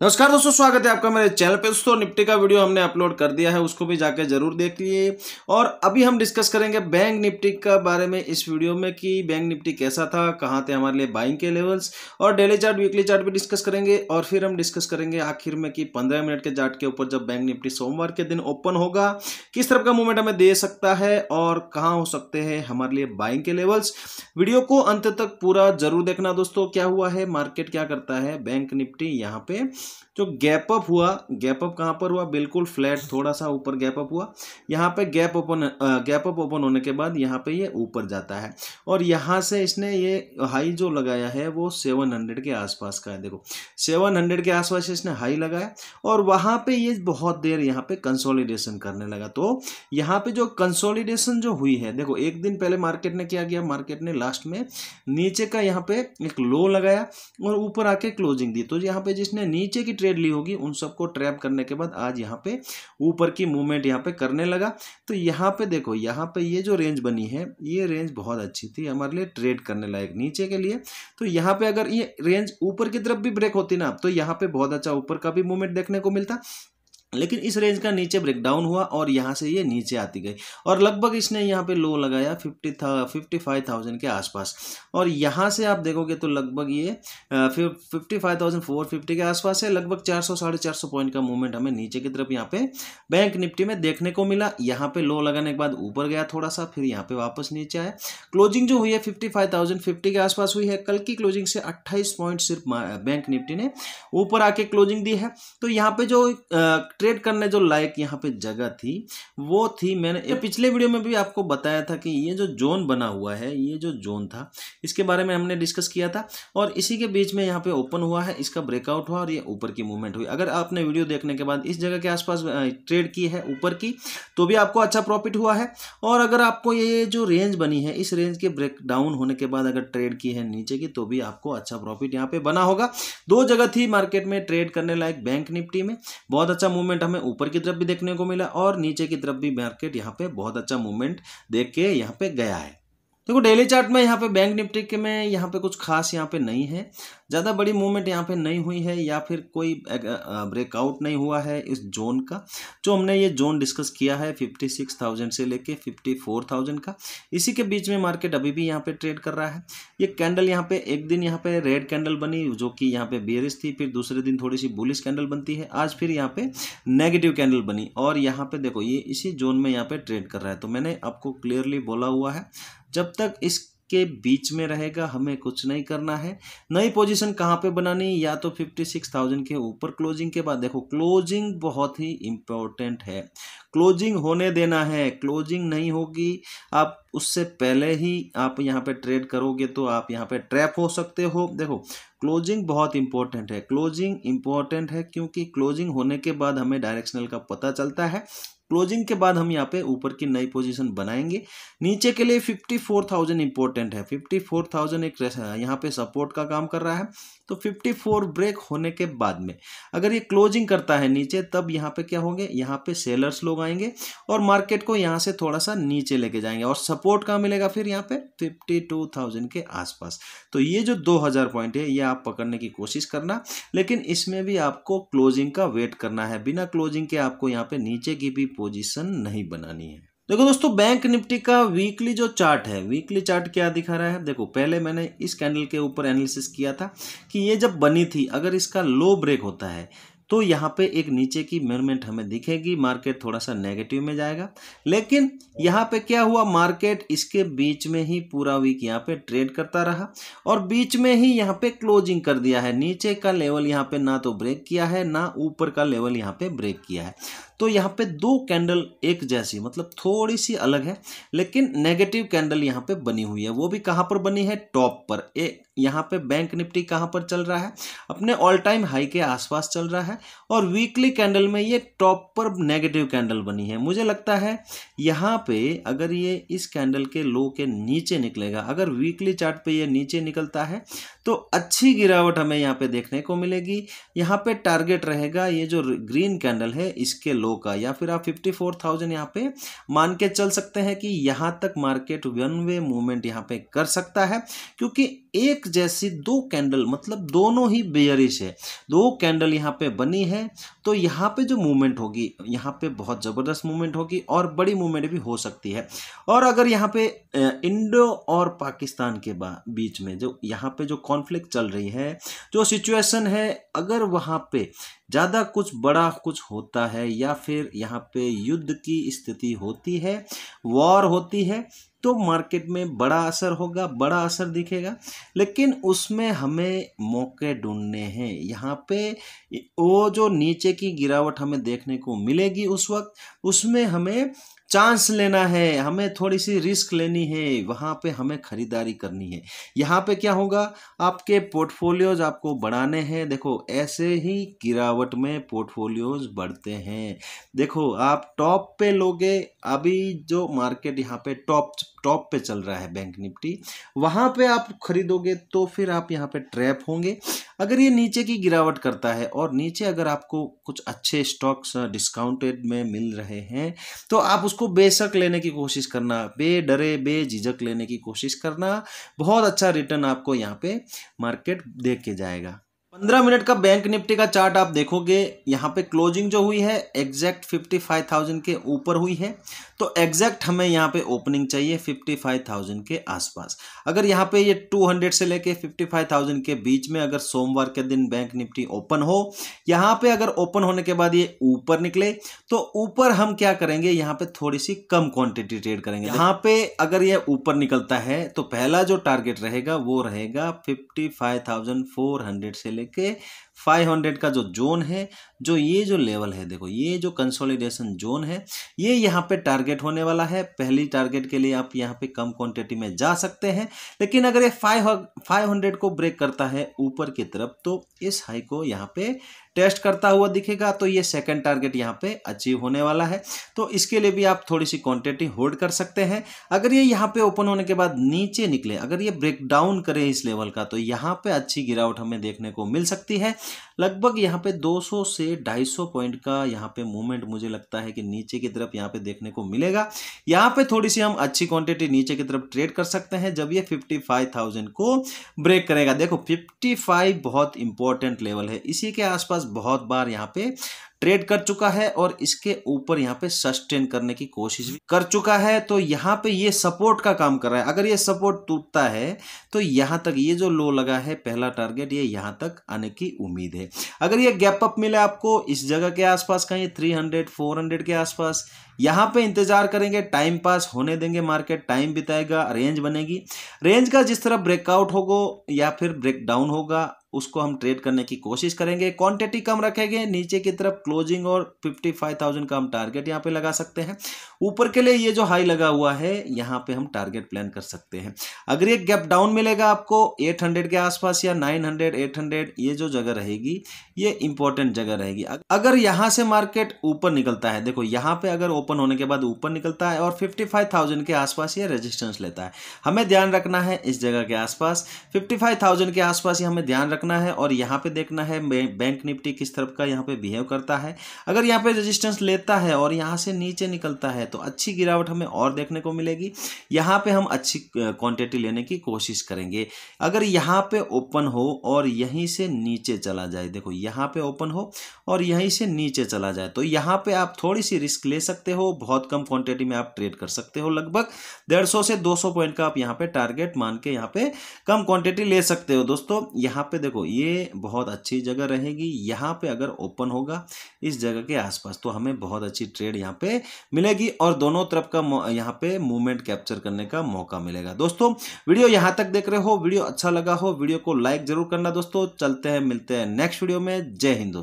नमस्कार दोस्तों, स्वागत है आपका मेरे चैनल पे। दोस्तों निफ्टी का वीडियो हमने अपलोड कर दिया है, उसको भी जाके जरूर देख लिए। और अभी हम डिस्कस करेंगे बैंक निफ्टी का बारे में इस वीडियो में कि बैंक निफ्टी कैसा था, कहाँ थे हमारे लिए बाइंग के लेवल्स, और डेली चार्ट वीकली चार्ट भी डिस्कस करेंगे। और फिर हम डिस्कस करेंगे आखिर में कि 15 मिनट के चार्ट के ऊपर जब बैंक निफ्टी सोमवार के दिन ओपन होगा किस तरह का मूवमेंट हमें दे सकता है और कहाँ हो सकते हैं हमारे लिए बाइंग के लेवल्स। वीडियो को अंत तक पूरा जरूर देखना दोस्तों। क्या हुआ है, मार्केट क्या करता है, बैंक निफ्टी यहाँ पे जो गैप अप हुआ, गैप अप कहाँ पर हुआ, बिल्कुल फ्लैट थोड़ा सा ऊपर गैप अप हुआ। यहाँ पे गैप अप ओपन होने के बाद यहाँ पे ये ऊपर जाता है और यहाँ से इसने ये हाई जो लगाया है वो 700 के आसपास का है। देखो 700 के आसपास इसने हाई लगाया और वहाँ पे ये बहुत देर यहाँ पे कंसोलिडेशन करने लगा। तो यहाँ पे जो कंसोलिडेशन जो हुई है, देखो एक दिन पहले मार्केट ने क्या किया, मार्केट ने लास्ट में नीचे का यहाँ पे एक लो लगाया और ऊपर आके क्लोजिंग दी। तो यहाँ पे जिसने नीचे की ट्रेड ली होगी उन सबको ट्रैप करने के बाद आज यहाँ पे ऊपर की मूवमेंट यहाँ पे करने लगा। तो यहाँ पे देखो, यहाँ पे ये जो रेंज बनी है ये रेंज बहुत अच्छी थी हमारे लिए ट्रेड करने लायक नीचे के लिए। तो यहाँ पे अगर ये रेंज ऊपर की तरफ भी ब्रेक होती ना तो यहाँ पे बहुत अच्छा ऊपर का भी मूवमेंट देखने को मिलता, लेकिन इस रेंज का नीचे ब्रेकडाउन हुआ और यहाँ से ये नीचे आती गई और लगभग इसने यहाँ पे लो लगाया 55,000 के आसपास। और यहाँ से आप देखोगे तो लगभग ये 55,450 के आसपास है। लगभग 400-450 पॉइंट का मूवमेंट हमें नीचे की तरफ यहाँ पे बैंक निफ्टी में देखने को मिला। यहाँ पे लो लगाने के बाद ऊपर गया थोड़ा सा, फिर यहाँ पे वापस नीचे आया। क्लोजिंग जो हुई है 55,050 के आसपास हुई है। कल की क्लोजिंग से 28 पॉइंट सिर्फ बैंक निफ्टी ने ऊपर आके क्लोजिंग दी है। तो यहाँ पे जो ट्रेड करने जो लायक यहाँ पे जगह थी वो थी, मैंने पिछले वीडियो में भी आपको बताया था कि ये जो जोन बना हुआ है, ये जो जोन था इसके बारे में हमने डिस्कस किया था और इसी के बीच में यहाँ पे ओपन हुआ है, इसका ब्रेकआउट हुआ और ये ऊपर की मूवमेंट हुई। अगर आपने वीडियो देखने के बाद इस जगह के आसपास ट्रेड की है ऊपर की तो भी आपको अच्छा प्रॉफिट हुआ है। और अगर आपको ये जो रेंज बनी है इस रेंज के ब्रेक डाउन होने के बाद अगर ट्रेड की है नीचे की तो भी आपको अच्छा प्रॉफिट यहाँ पे बना होगा। दो जगह थी मार्केट में ट्रेड करने लायक, बैंक निफ्टी में बहुत अच्छा मूवमेंट हमें ऊपर की तरफ भी देखने को मिला और नीचे की तरफ भी मार्केट यहाँ पे बहुत अच्छा मूवमेंट देख के यहाँ पे गया है। देखो डेली चार्ट में यहाँ पे बैंक निफ्टी के में यहाँ पे कुछ खास यहाँ पे नहीं है, ज़्यादा बड़ी मूवमेंट यहाँ पे नहीं हुई है या फिर कोई ब्रेकआउट नहीं हुआ है इस जोन का। जो हमने ये जोन डिस्कस किया है 56,000 से लेके 54,000 का, इसी के बीच में मार्केट अभी भी यहाँ पे ट्रेड कर रहा है। ये कैंडल यहाँ पे एक दिन यहाँ पे रेड कैंडल बनी जो कि यहाँ पे बेयरिश थी, फिर दूसरे दिन थोड़ी सी बुलिश कैंडल बनती है, आज फिर यहाँ पे नेगेटिव कैंडल बनी और यहाँ पे देखो ये इसी जोन में यहाँ पे ट्रेड कर रहा है। तो मैंने आपको क्लियरली बोला हुआ है जब तक इसके बीच में रहेगा हमें कुछ नहीं करना है। नई पोजीशन कहाँ पे बनानी, या तो 56,000 के ऊपर क्लोजिंग के बाद, देखो क्लोजिंग बहुत ही इम्पोर्टेंट है, क्लोजिंग होने देना है। क्लोजिंग नहीं होगी, आप उससे पहले ही आप यहाँ पे ट्रेड करोगे तो आप यहाँ पे ट्रैप हो सकते हो। देखो क्लोजिंग बहुत इंपॉर्टेंट है, क्लोजिंग इंपॉर्टेंट है क्योंकि क्लोजिंग होने के बाद हमें डायरेक्शनल का पता चलता है। क्लोजिंग के बाद हम यहाँ पे ऊपर की नई पोजीशन बनाएंगे। नीचे के लिए 54,000 इंपॉर्टेंट है, 54,000 एक यहाँ पे सपोर्ट का काम कर रहा है। तो 54 ब्रेक होने के बाद में अगर ये क्लोजिंग करता है नीचे तब यहाँ पे क्या होंगे, यहाँ पे सेलर्स लोग आएंगे और मार्केट को यहाँ से थोड़ा सा नीचे लेके जाएंगे और सपोर्ट कहाँ मिलेगा फिर यहाँ पे 52,000 के आसपास। तो ये जो 2,000 पॉइंट है ये आप पकड़ने की कोशिश करना, लेकिन इसमें भी आपको क्लोजिंग का वेट करना है। बिना क्लोजिंग के आपको यहाँ पे नीचे की भी पोजीशन नहीं बनानी है। देखो दोस्तों बैंक निफ्टी का वीकली जो चार्ट है, वीकली चार्ट क्या दिखा रहा है, देखो पहले मैंने इस कैंडल के ऊपर एनालिसिस किया था कि ये जब बनी थी अगर इसका लो ब्रेक होता है तो यहाँ पे एक नीचे की मूवमेंट हमें दिखेगी, मार्केट थोड़ा सा नेगेटिव में जाएगा। लेकिन यहाँ पे क्या हुआ, मार्केट इसके बीच में ही पूरा वीक यहाँ पे ट्रेड करता रहा और बीच में ही यहाँ पे क्लोजिंग कर दिया है। नीचे का लेवल यहाँ पे ना तो ब्रेक किया है ना ऊपर का लेवल यहाँ पे ब्रेक किया है। तो यहाँ पे दो कैंडल एक जैसी, मतलब थोड़ी सी अलग है लेकिन नेगेटिव कैंडल यहाँ पे बनी हुई है। वो भी कहाँ पर बनी है, टॉप पर। यहाँ पे बैंक निफ्टी कहाँ पर चल रहा है, अपने ऑल टाइम हाई के आसपास चल रहा है और वीकली कैंडल में ये टॉप पर नेगेटिव कैंडल बनी है। मुझे लगता है यहाँ पे अगर ये इस कैंडल के लो के नीचे निकलेगा, अगर वीकली चार्ट पे ये नीचे निकलता है तो अच्छी गिरावट हमें यहाँ पे देखने को मिलेगी। यहाँ पे टारगेट रहेगा ये जो ग्रीन कैंडल है इसके लो का, या फिर आप 54,000 यहाँ पे मान के चल सकते हैं कि यहाँ तक मार्केट वन वे मूवमेंट यहाँ पे कर सकता है। क्योंकि एक जैसी दो कैंडल, मतलब दोनों ही बेयरिश है, दो कैंडल यहाँ पे बनी है, तो यहाँ पे जो मूवमेंट होगी यहाँ पे बहुत ज़बरदस्त मूवमेंट होगी और बड़ी मूवमेंट भी हो सकती है। और अगर यहाँ पे इंडो और पाकिस्तान के बीच में जो यहाँ पे जो कॉन्फ्लिक्ट चल रही है, जो सिचुएशन है, अगर वहाँ पे ज़्यादा कुछ बड़ा कुछ होता है या फिर यहाँ पे युद्ध की स्थिति होती है, वॉर होती है, तो मार्केट में बड़ा असर होगा, बड़ा असर दिखेगा। लेकिन उसमें हमें मौके ढूंढने हैं। यहाँ पे वो जो नीचे की गिरावट हमें देखने को मिलेगी उस वक्त, उसमें हमें चांस लेना है, हमें थोड़ी सी रिस्क लेनी है, वहाँ पे हमें खरीदारी करनी है। यहाँ पे क्या होगा, आपके पोर्टफोलियोज आपको बढ़ाने हैं। देखो ऐसे ही गिरावट में पोर्टफोलियोज बढ़ते हैं। देखो आप टॉप पे लोगे, अभी जो मार्केट यहाँ पे टॉप पे चल रहा है बैंक निफ्टी, वहाँ पे आप खरीदोगे तो फिर आप यहाँ पे ट्रैप होंगे। अगर ये नीचे की गिरावट करता है और नीचे अगर आपको कुछ अच्छे स्टॉक्स डिस्काउंटेड में मिल रहे हैं, तो आप उसको बेशक लेने की कोशिश करना, बेडरे बेझिझक लेने की कोशिश करना। बहुत अच्छा रिटर्न आपको यहाँ पे मार्केट दे के जाएगा। 15 मिनट का बैंक निफ्टी का चार्ट आप देखोगे, यहाँ पे क्लोजिंग जो हुई है एग्जैक्ट 55,000 के ऊपर हुई है, तो एग्जैक्ट हमें यहाँ पे ओपनिंग चाहिए 55,000 के आसपास। अगर यहाँ पे ये 200 से लेके 55,000 के बीच में अगर सोमवार के दिन बैंक निफ्टी ओपन हो, यहाँ पे अगर ओपन होने के बाद ये ऊपर निकले, तो ऊपर हम क्या करेंगे, यहाँ पे थोड़ी सी कम क्वांटिटी ट्रेड करेंगे। यहाँ पे अगर ये ऊपर निकलता है तो पहला जो टारगेट रहेगा वो रहेगा 55,400 से लेके 500 का जो जोन है, जो ये जो लेवल है, देखो ये जो कंसोलिडेशन जोन है, ये यहाँ पे टारगेट होने वाला है। पहली टारगेट के लिए आप यहाँ पे कम क्वांटिटी में जा सकते हैं, लेकिन अगर ये 500 को ब्रेक करता है ऊपर की तरफ, तो इस हाई को यहाँ पे टेस्ट करता हुआ दिखेगा, तो ये सेकंड टारगेट यहाँ पे अचीव होने वाला है। तो इसके लिए भी आप थोड़ी सी क्वांटिटी होल्ड कर सकते हैं। अगर ये यहाँ पे ओपन होने के बाद नीचे निकले, अगर ये ब्रेक डाउन करे इस लेवल का, तो यहाँ पे अच्छी गिरावट हमें देखने को मिल सकती है। लगभग यहाँ पे 200 से 250 पॉइंट का यहाँ पे मूवमेंट मुझे लगता है कि नीचे की तरफ यहाँ पे देखने को मिलेगा। यहाँ पे थोड़ी सी हम अच्छी क्वांटिटी नीचे की तरफ ट्रेड कर सकते हैं जब ये 55,000 को ब्रेक करेगा। देखो 55 बहुत इंपॉर्टेंट लेवल है, इसी के आसपास बहुत बार यहाँ पे ट्रेड कर चुका है और इसके ऊपर यहाँ पे सस्टेन करने की कोशिश भी कर चुका है। तो यहाँ पे ये सपोर्ट का काम कर रहा है। अगर ये सपोर्ट टूटता है तो यहाँ तक ये जो लो लगा है पहला टारगेट, ये यहाँ तक आने की उम्मीद है। अगर ये गैप अप मिले आपको इस जगह के आसपास, कहीं 300 400 के आसपास, यहाँ पे इंतजार करेंगे, टाइम पास होने देंगे, मार्केट टाइम बिताएगा, रेंज बनेगी। रेंज का जिस तरह ब्रेकआउट होगा या फिर ब्रेक डाउन होगा, उसको हम ट्रेड करने की कोशिश करेंगे। क्वांटिटी कम रखेंगे, नीचे की तरफ क्लोजिंग और 55,000 का हम टारगेट यहाँ पे लगा सकते हैं। ऊपर के लिए ये जो हाई लगा हुआ है यहाँ पे हम टारगेट प्लान कर सकते हैं। अगर ये गैप डाउन मिलेगा आपको 800 के आसपास या 900 800, ये जो जगह रहेगी ये इंपॉर्टेंट जगह रहेगी। अगर यहाँ से मार्केट ऊपर निकलता है, देखो यहाँ पे अगर ओपन होने के बाद ऊपर निकलता है और 55,000 के आसपास ये रेजिस्टेंस लेता है, हमें ध्यान रखना है इस जगह के आसपास 55,000 के आसपास ही हमें ध्यान रखना है। और यहाँ पे देखना है बैंक निफ्टी किस तरफ का यहाँ पे बिहेव करता है। अगर यहाँ पे रेजिस्टेंस लेता है और यहाँ से नीचे निकलता है तो अच्छी गिरावट हमें और देखने को मिलेगी। यहाँ पे हम अच्छी क्वांटिटी लेने की कोशिश करेंगे। अगर यहाँ पे ओपन हो और यहीं से नीचे चला जाए, देखो यहाँ पे ओपन हो और यहीं से नीचे चला जाए, तो यहाँ पे आप थोड़ी सी रिस्क ले सकते हो। बहुत कम क्वांटिटी में आप ट्रेड कर सकते हो, लगभग 150 से 200 पॉइंट का आप यहाँ पे टारगेट मान के यहाँ पे कम क्वांटिटी ले सकते हो। दोस्तों यहाँ पे देखो ये बहुत अच्छी जगह रहेगी। यहाँ पे अगर ओपन होगा इस जगह के आसपास तो हमें बहुत अच्छी ट्रेड यहाँ पे मिलेगी और दोनों तरफ का यहाँ पे मूवमेंट कैप्चर करने का मौका मिलेगा। दोस्तों वीडियो यहाँ तक देख रहे हो, वीडियो अच्छा लगा हो, वीडियो को लाइक जरूर करना। दोस्तों चलते हैं, मिलते हैं नेक्स्ट वीडियो में। जय हिंद दोस्तों।